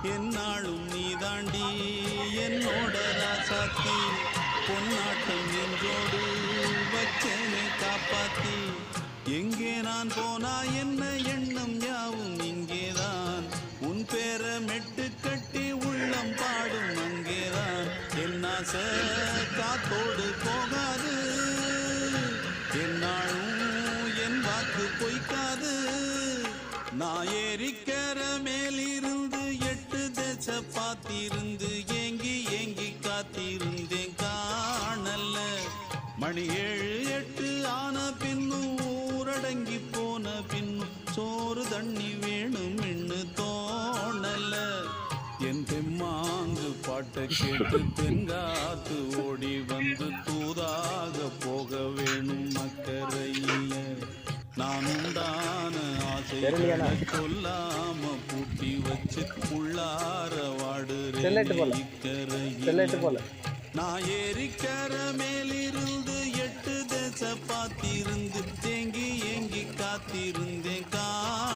என்னாலும் நீ தாண்டி என்னோட ராசாத்தி பொன்னாட்டம் நெஞ்சோடு வச்சேனே காப்பாத்தி எங்கே நான் போனா என்ன எண்ணம் யாவும் இங்கேதான் உன் பேர மெட்டு கட்டி உள்ளம் பாடும் அங்கேதான் என் ஆசை காத்தோடு போகாது என்னாலும் என் வாக்கு பொய்க்காது நான் ஏறிக்கிற மேலிருந்து 8 தேச பார்த்திருந்து ஏங்கி ஏங்கி காத்திருந்தேன் காணல்ல மணி 7 8 ஆன பின்னும் ஊரடங்கி போன பின்னும் சோறு தண்ணி வேணும் இன்னு தோணல என் தெம்மாங்கு பாட்டை கேட்டு தென்காத்து ஓடி வந்து தூதாக போக வேணும் மக்கரையில நான் உண்டான ஆசைகளை சொல்லாம பூட்டி வச்சு உள்ளார வாடுறேன் இக்கரையில நான் ஏறிக்கிற மேலிருந்து 8 தேச பார்த்திருந்து ஏங்கி ஏங்கி காத்திருந்து